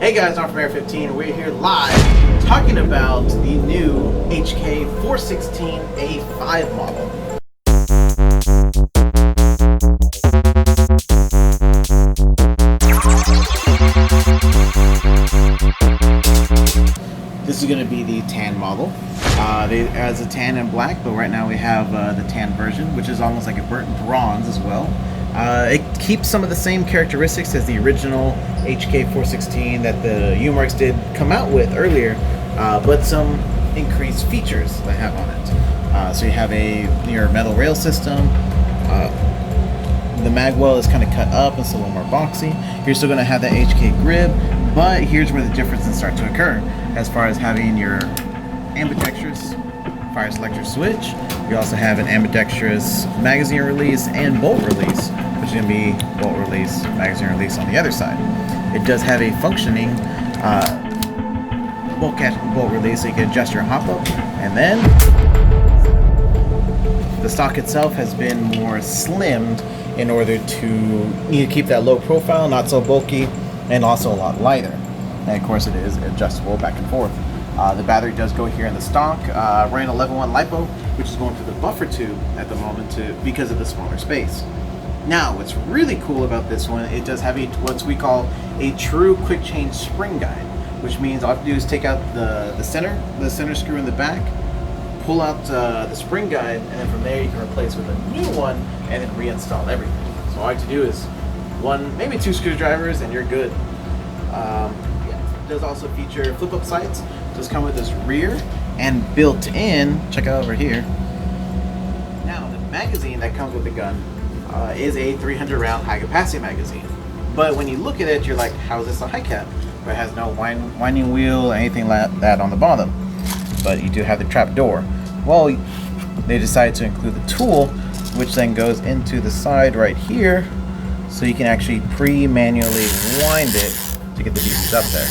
Hey guys, I'm from Air 15. We're here live talking about the new HK 416A5 model. This is going to be the tan model. It has a tan and black, but right now we have the tan version, which is almost like a burnt bronze as well. It keeps some of the same characteristics as the original HK 416 that the U-Marks did come out with earlier, but some increased features that have on it. So you have a near metal rail system. The magwell is kind of cut up, it's a little more boxy. You're still going to have that HK grip, but here's where the differences start to occur. As far as having your ambidextrous fire selector switch, you also have an ambidextrous magazine release and bolt release, which is going to be bolt release, magazine release on the other side. It does have a functioning bolt catch bolt release, so you can adjust your hop up, and then the stock itself has been more slimmed in order to keep that low profile, not so bulky, and also a lot lighter. And of course it is adjustable back and forth. The battery does go here in the stock, running a level 1 LiPo, which is going through the buffer tube at the moment because of the smaller space. Now, what's really cool about this one, it does have what we call a true quick change spring guide, which means all you have to do is take out the center screw in the back, pull out the spring guide, and then from there you can replace with a new one and then reinstall everything. So all you have to do is one, maybe two screwdrivers, and you're good. It does also feature flip-up sights. It does come with this rear and built in, check out over here. Now, the magazine that comes with the gun is a 300 round high capacity magazine. But when you look at it, you're like, how is this a high cap? But it has no winding wheel or anything like that on the bottom. But you do have the trap door. Well, they decided to include the tool, which then goes into the side right here, so you can actually manually wind it to get the pieces up there.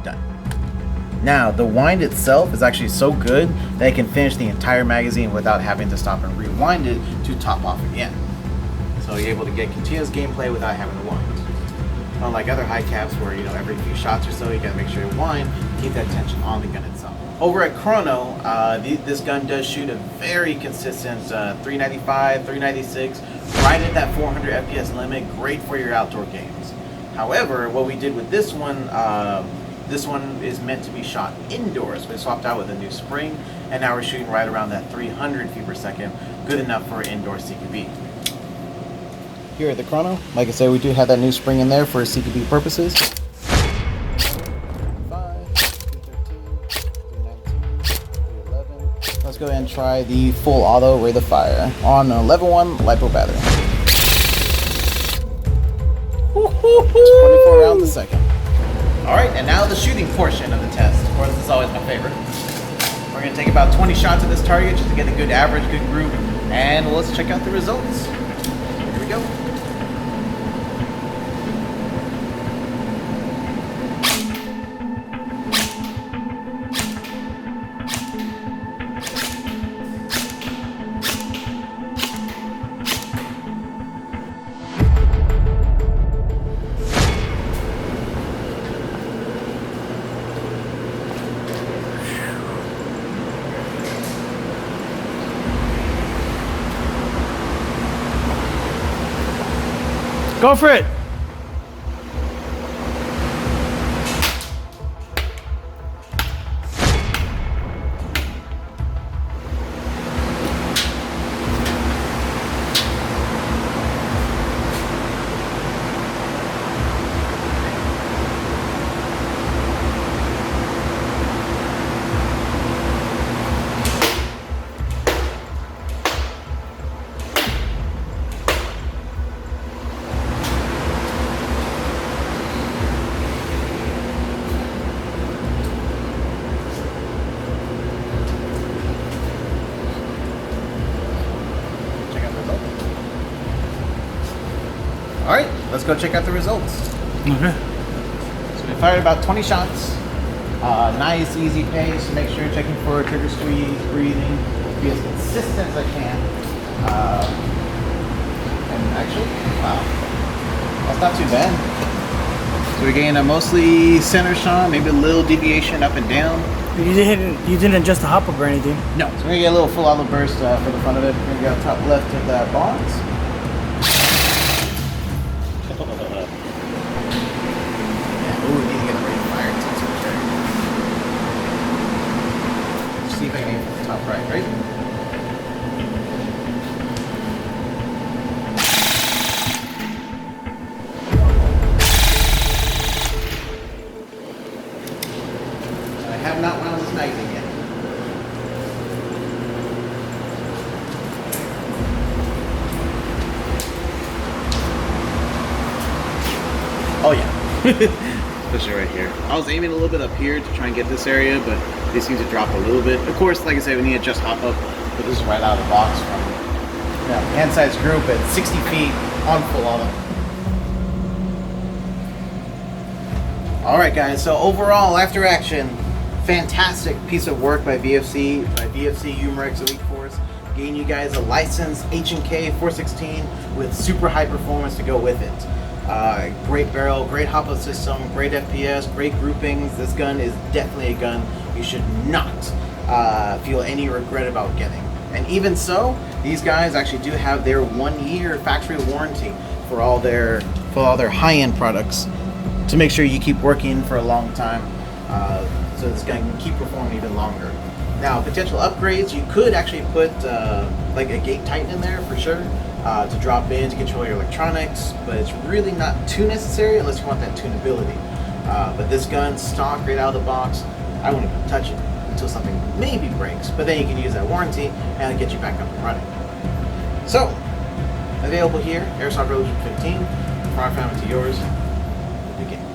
Done. Now, the wind itself is actually so good that it can finish the entire magazine without having to stop and rewind it to top off again. So you're able to get continuous gameplay without having to wind. Unlike other high caps where, every few shots or so you gotta make sure you wind, keep that tension on the gun itself. Over at Chrono, this gun does shoot a very consistent 395, 396, right at that 400 FPS limit, great for your outdoor games. However, what we did with this one is meant to be shot indoors. We swapped out with a new spring, and now we're shooting right around that 300 feet per second, good enough for indoor CQB. Here at the Chrono, like I said, we do have that new spring in there for CQB purposes. 313, 319, 311. Let's go ahead and try the full auto rate of fire on a level 1 LiPo battery. 24 rounds a second. Alright, and now the shooting portion of the test. Of course, this is always my favorite. We're going to take about 20 shots at this target just to get a good average, good group, and let's check out the results. Here we go. Go for it! Alright, let's go check out the results. Okay. So we fired about 20 shots. Nice, easy pace. Make sure you're checking for trigger squeeze, breathing. Be as consistent as I can. And actually, wow. That's not too bad. So we're getting a mostly center shot, maybe a little deviation up and down. You didn't adjust the hop up or anything. No. So we're gonna get a little full olive burst for the front of it. We're gonna go top left of that box. Yeah, ooh, we need to get a rate of fire test for sure. See if I can aim for the top right? I have not wound this magazine yet. Oh yeah. Especially right here. I was aiming a little bit up here to try and get this area, but they seem to drop a little bit. Of course, like I said, we need to just hop up, but this is right out of the box from hand size group at 60 feet on full auto. Alright guys, so overall, after action, fantastic piece of work by VFC Umarex Elite Force, getting you guys a licensed H&K 416 with super high performance to go with it. Great barrel, great hop-up system, great FPS, great groupings. This gun is definitely a gun you should not feel any regret about getting. And even so, these guys actually do have their 1-year factory warranty for all their high-end products to make sure you keep working for a long time, so this gun can keep performing even longer. Now, potential upgrades, you could actually put like a gate tighten in there for sure, to drop in to control your electronics, but it's really not too necessary unless you want that tunability. But this gun, stock right out of the box, I wouldn't even touch it until something maybe breaks, but then you can use that warranty and get you back up and running. So, available here, Airsoft Revolution 15, from our family to yours, begin.